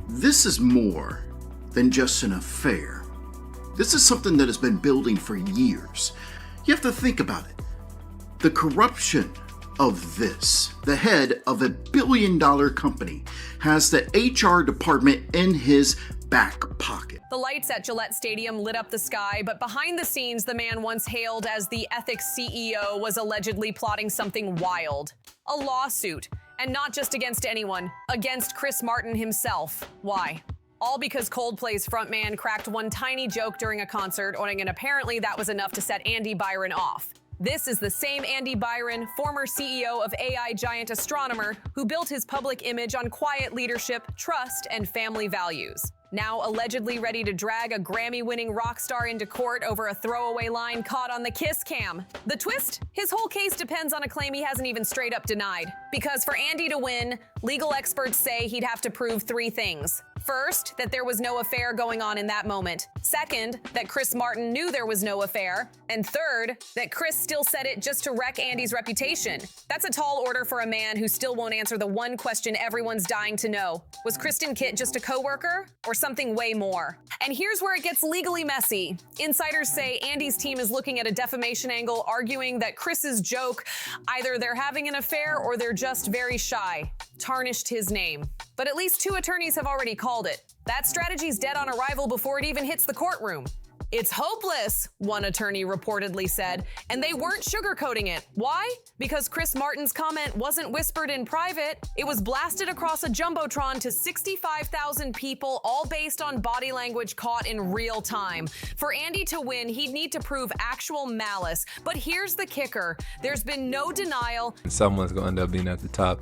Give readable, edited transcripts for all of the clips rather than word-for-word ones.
This is more than just an affair. This is something that has been building for years. You have to think about it. The corruption of this, the head of a billion-dollar company, has the HR department in his back pocket. The lights at Gillette Stadium lit up the sky, but behind the scenes, the man once hailed as the ethics CEO was allegedly plotting something wild. A lawsuit. And not just against anyone, against Chris Martin himself. Why? All because Coldplay's frontman cracked one tiny joke during a concert, and apparently that was enough to set Andy Byron off. This is the same Andy Byron, former CEO of AI giant Astronomer, who built his public image on quiet leadership, trust, and family values. Now allegedly ready to drag a Grammy-winning rock star into court over a throwaway line caught on the Kiss cam. The twist? His whole case depends on a claim he hasn't even straight up denied. Because for Andy to win, legal experts say he'd have to prove 3 things. First, that there was no affair going on in that moment. Second, that Chris Martin knew there was no affair. And third, that Chris still said it just to wreck Andy's reputation. That's a tall order for a man who still won't answer the one question everyone's dying to know. Was Kristen Kitt just a coworker? Or something way more? And here's where it gets legally messy. Insiders say Andy's team is looking at a defamation angle, arguing that Chris's joke, either they're having an affair or they're just very shy, tarnished his name. But at least 2 attorneys have already called it. That strategy's dead on arrival before it even hits the courtroom. It's hopeless, one attorney reportedly said, and they weren't sugarcoating it. Why? Because Chris Martin's comment wasn't whispered in private. It was blasted across a jumbotron to 65,000 people, all based on body language caught in real time. For Andy to win, he'd need to prove actual malice. But here's the kicker. There's been no denial. Someone's gonna end up being at the top.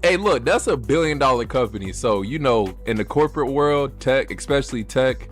Hey, look, that's a $1 billion company. So, in the corporate world, tech, especially tech,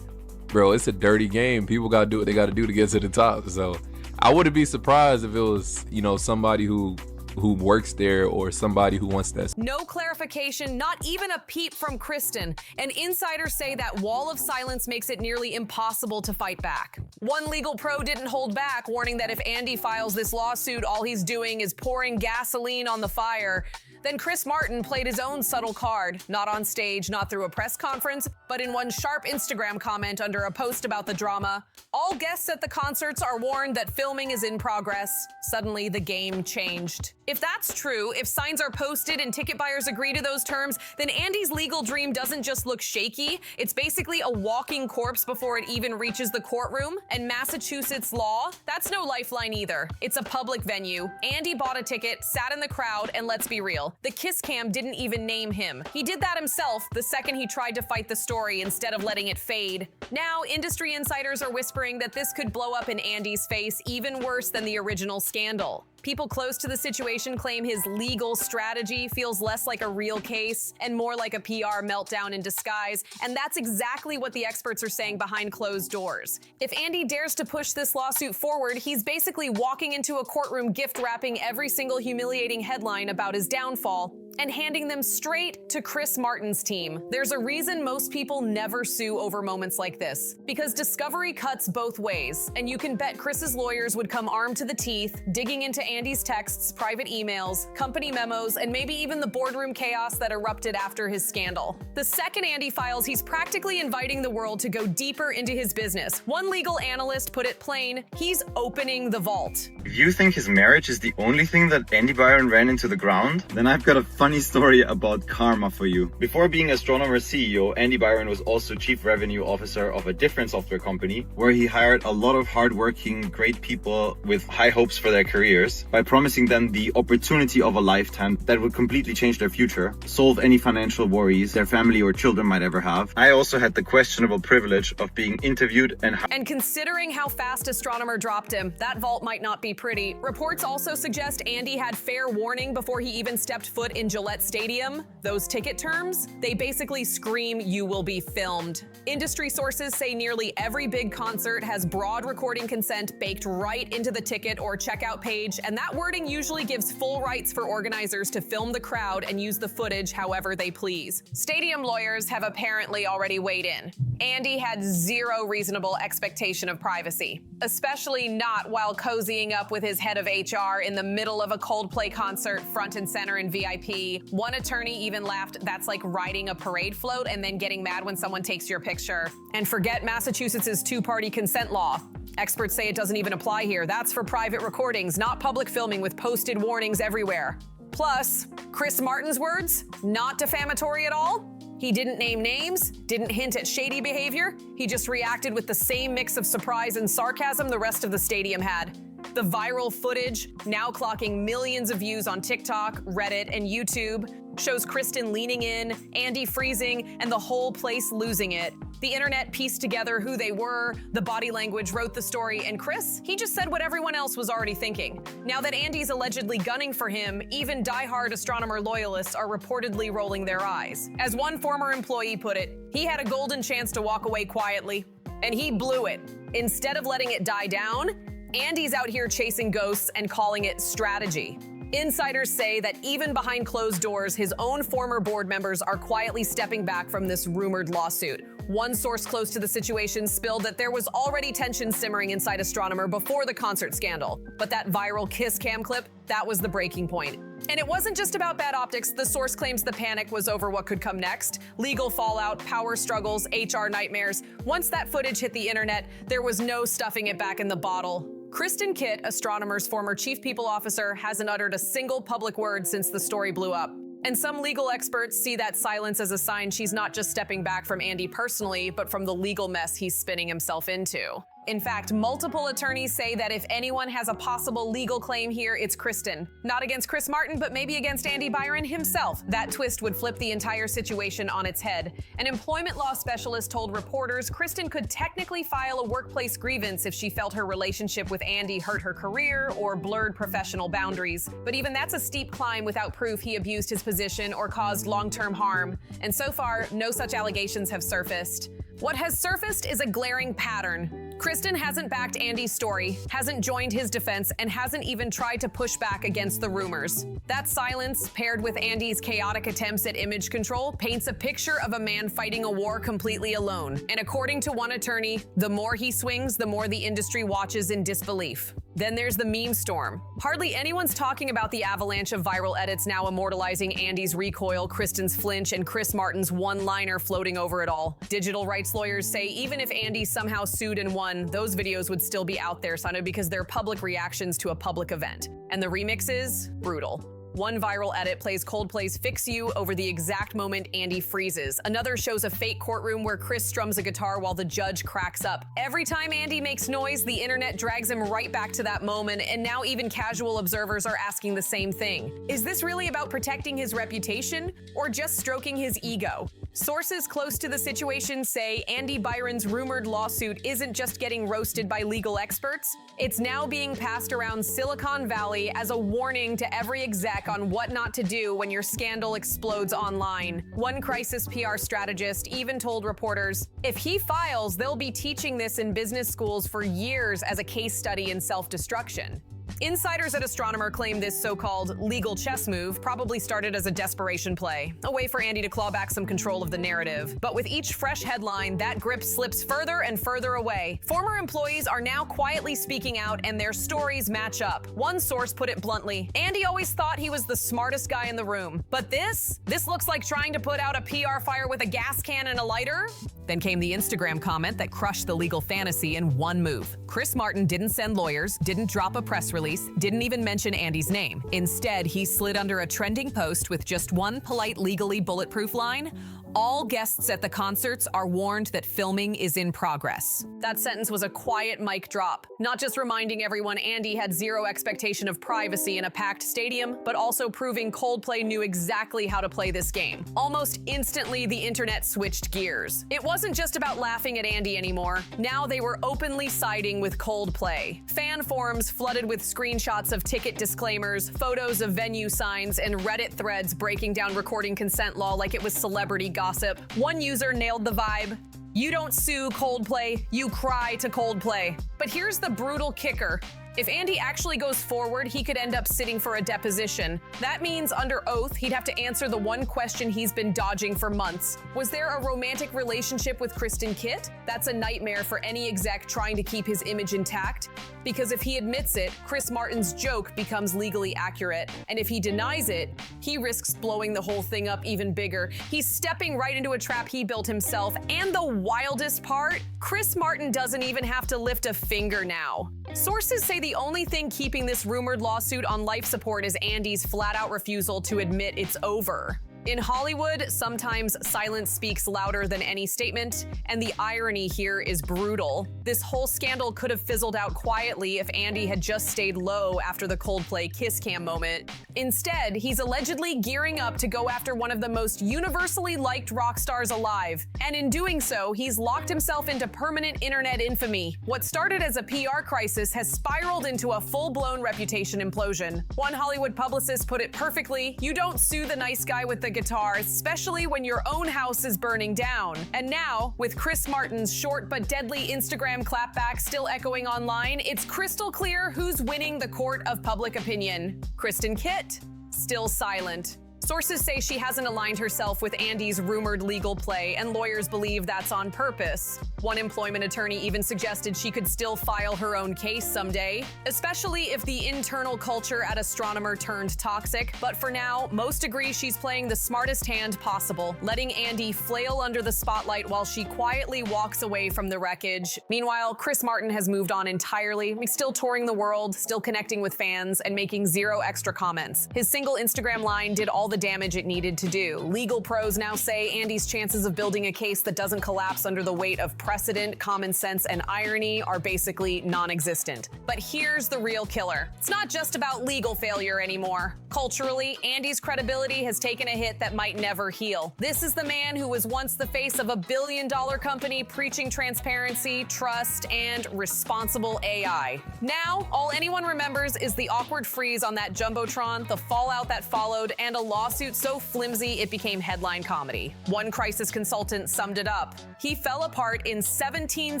bro, it's a dirty game. People got to do what they got to do to get to the top. So I wouldn't be surprised if it was, somebody who works there or somebody who wants that. No clarification, not even a peep from Kristen. And insiders say that wall of silence makes it nearly impossible to fight back. One legal pro didn't hold back, warning that if Andy files this lawsuit, all he's doing is pouring gasoline on the fire. Then Chris Martin played his own subtle card, not on stage, not through a press conference, but in one sharp Instagram comment under a post about the drama. All guests at the concerts are warned that filming is in progress. Suddenly, the game changed. If that's true, if signs are posted and ticket buyers agree to those terms, then Andy's legal dream doesn't just look shaky, it's basically a walking corpse before it even reaches the courtroom. And Massachusetts law, that's no lifeline either. It's a public venue. Andy bought a ticket, sat in the crowd, and let's be real, the Kiss cam didn't even name him. He did that himself the second he tried to fight the story instead of letting it fade. Now, industry insiders are whispering that this could blow up in Andy's face even worse than the original scandal. People close to the situation claim his legal strategy feels less like a real case and more like a PR meltdown in disguise, and that's exactly what the experts are saying behind closed doors. If Andy dares to push this lawsuit forward, he's basically walking into a courtroom gift-wrapping every single humiliating headline about his downfall and handing them straight to Chris Martin's team. There's a reason most people never sue over moments like this, because discovery cuts both ways, and you can bet Chris's lawyers would come armed to the teeth, digging into Andy's texts, private emails, company memos, and maybe even the boardroom chaos that erupted after his scandal. The second Andy files, he's practically inviting the world to go deeper into his business. One legal analyst put it plain, he's opening the vault. If you think his marriage is the only thing that Andy Byron ran into the ground, then I've got a funny story about karma for you. Before being Astronomer CEO, Andy Byron was also Chief Revenue Officer of a different software company, where he hired a lot of hardworking, great people with high hopes for their careers by promising them the opportunity of a lifetime that would completely change their future, solve any financial worries their family or children might ever have. I also had the questionable privilege of being interviewed and considering how fast Astronomer dropped him, that vault might not be pretty. Reports also suggest Andy had fair warning before he even stepped foot in Gillette Stadium. Those ticket terms, they basically scream you will be filmed. Industry sources say nearly every big concert has broad recording consent baked right into the ticket or checkout page, and that wording usually gives full rights for organizers to film the crowd and use the footage however they please. Stadium lawyers have apparently already weighed in. Andy had zero reasonable expectation of privacy, especially not while cozying up with his head of HR in the middle of a Coldplay concert, front and center in VIP. One attorney even laughed, "That's like riding a parade float and then getting mad when someone takes your picture." And forget Massachusetts' two-party consent law. Experts say it doesn't even apply here. That's for private recordings, not public filming with posted warnings everywhere. Plus, Chris Martin's words, not defamatory at all. He didn't name names, didn't hint at shady behavior. He just reacted with the same mix of surprise and sarcasm the rest of the stadium had. The viral footage, now clocking millions of views on TikTok, Reddit, and YouTube, shows Kristen leaning in, Andy freezing, and the whole place losing it. The internet pieced together who they were, the body language wrote the story, and Chris, he just said what everyone else was already thinking. Now that Andy's allegedly gunning for him, even diehard astronomer loyalists are reportedly rolling their eyes. As one former employee put it, he had a golden chance to walk away quietly, and he blew it. Instead of letting it die down, Andy's out here chasing ghosts and calling it strategy. Insiders say that even behind closed doors, his own former board members are quietly stepping back from this rumored lawsuit. One source close to the situation spilled that there was already tension simmering inside Astronomer before the concert scandal. But that viral kiss cam clip, that was the breaking point. And it wasn't just about bad optics. The source claims the panic was over what could come next. Legal fallout, power struggles, HR nightmares. Once that footage hit the internet, there was no stuffing it back in the bottle. Kristen Kitt, Astronomer's former chief people officer, hasn't uttered a single public word since the story blew up. And some legal experts see that silence as a sign she's not just stepping back from Andy personally, but from the legal mess he's spinning himself into. In fact, multiple attorneys say that if anyone has a possible legal claim here, it's Kristen. Not against Chris Martin, but maybe against Andy Byron himself. That twist would flip the entire situation on its head. An employment law specialist told reporters Kristen could technically file a workplace grievance if she felt her relationship with Andy hurt her career or blurred professional boundaries. But even that's a steep climb without proof he abused his position or caused long-term harm. And so far, no such allegations have surfaced. What has surfaced is a glaring pattern. Kristen hasn't backed Andy's story, hasn't joined his defense, and hasn't even tried to push back against the rumors. That silence, paired with Andy's chaotic attempts at image control, paints a picture of a man fighting a war completely alone. And according to one attorney, the more he swings, the more the industry watches in disbelief. Then there's the meme storm. Hardly anyone's talking about the avalanche of viral edits now immortalizing Andy's recoil, Kristen's flinch, and Chris Martin's one-liner floating over it all. Digital rights lawyers say even if Andy somehow sued and won, those videos would still be out there, Sana, because they're public reactions to a public event. And the remix is brutal. One viral edit plays Coldplay's Fix You over the exact moment Andy freezes. Another shows a fake courtroom where Chris strums a guitar while the judge cracks up. Every time Andy makes noise, the internet drags him right back to that moment, and now even casual observers are asking the same thing. Is this really about protecting his reputation or just stroking his ego? Sources close to the situation say Andy Byron's rumored lawsuit isn't just getting roasted by legal experts, it's now being passed around Silicon Valley as a warning to every exec on what not to do when your scandal explodes online. One crisis PR strategist even told reporters, if he files, they'll be teaching this in business schools for years as a case study in self-destruction. Insiders at Astronomer claim this so-called legal chess move probably started as a desperation play, a way for Andy to claw back some control of the narrative. But with each fresh headline, that grip slips further and further away. Former employees are now quietly speaking out, and their stories match up. One source put it bluntly, Andy always thought he was the smartest guy in the room. But this looks like trying to put out a PR fire with a gas can and a lighter? Then came the Instagram comment that crushed the legal fantasy in one move. Chris Martin didn't send lawyers, didn't drop a press release, didn't even mention Andy's name. Instead, he slid under a trending post with just one polite, legally bulletproof line: all guests at the concerts are warned that filming is in progress. That sentence was a quiet mic drop, not just reminding everyone Andy had zero expectation of privacy in a packed stadium, but also proving Coldplay knew exactly how to play this game. Almost instantly, the internet switched gears. It wasn't just about laughing at Andy anymore. Now they were openly siding with Coldplay. Fan forums flooded with screenshots of ticket disclaimers, photos of venue signs, and Reddit threads breaking down recording consent law like it was celebrity gossip. One user nailed the vibe. You don't sue Coldplay, you cry to Coldplay. But here's the brutal kicker. If Andy actually goes forward, he could end up sitting for a deposition. That means under oath, he'd have to answer the one question he's been dodging for months. Was there a romantic relationship with Kristen Kitt? That's a nightmare for any exec trying to keep his image intact. Because if he admits it, Chris Martin's joke becomes legally accurate. And if he denies it, he risks blowing the whole thing up even bigger. He's stepping right into a trap he built himself. And the wildest part, Chris Martin doesn't even have to lift a finger now. Sources say the only thing keeping this rumored lawsuit on life support is Andy's flat-out refusal to admit it's over. In Hollywood, sometimes silence speaks louder than any statement, and the irony here is brutal. This whole scandal could have fizzled out quietly if Andy had just stayed low after the Coldplay kiss cam moment. Instead, he's allegedly gearing up to go after one of the most universally liked rock stars alive. And in doing so, he's locked himself into permanent internet infamy. What started as a PR crisis has spiraled into a full-blown reputation implosion. One Hollywood publicist put it perfectly: you don't sue the nice guy with the guitar, especially when your own house is burning down. And now, with Chris Martin's short but deadly Instagram clapback still echoing online, it's crystal clear who's winning the court of public opinion. Kristen Kitt, still silent. Sources say she hasn't aligned herself with Andy's rumored legal play, and lawyers believe that's on purpose. One employment attorney even suggested she could still file her own case someday, especially if the internal culture at Astronomer turned toxic. But for now, most agree she's playing the smartest hand possible, letting Andy flail under the spotlight while she quietly walks away from the wreckage. Meanwhile, Chris Martin has moved on entirely. He's still touring the world, still connecting with fans, and making zero extra comments. His single Instagram line did all the damage it needed to do. Legal pros now say Andy's chances of building a case that doesn't collapse under the weight of precedent, common sense, and irony are basically non-existent. But here's the real killer. It's not just about legal failure anymore. Culturally, Andy's credibility has taken a hit that might never heal. This is the man who was once the face of a billion-dollar company preaching transparency, trust, and responsible AI. Now, all anyone remembers is the awkward freeze on that Jumbotron, the fallout that followed, and a lawsuit so flimsy it became headline comedy. One crisis consultant summed it up: he fell apart in 17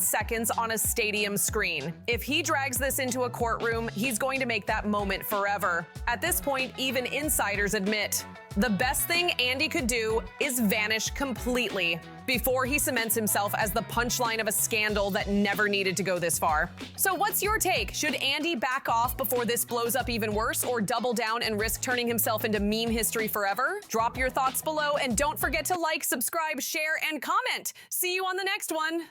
seconds on a stadium screen. If he drags this into a courtroom, he's going to make that moment forever. At this point, even insiders admit the best thing Andy could do is vanish completely before he cements himself as the punchline of a scandal that never needed to go this far. So what's your take? Should Andy back off before this blows up even worse, or double down and risk turning himself into meme history forever? Drop your thoughts below, and don't forget to like, subscribe, share, and comment. See you on the next one.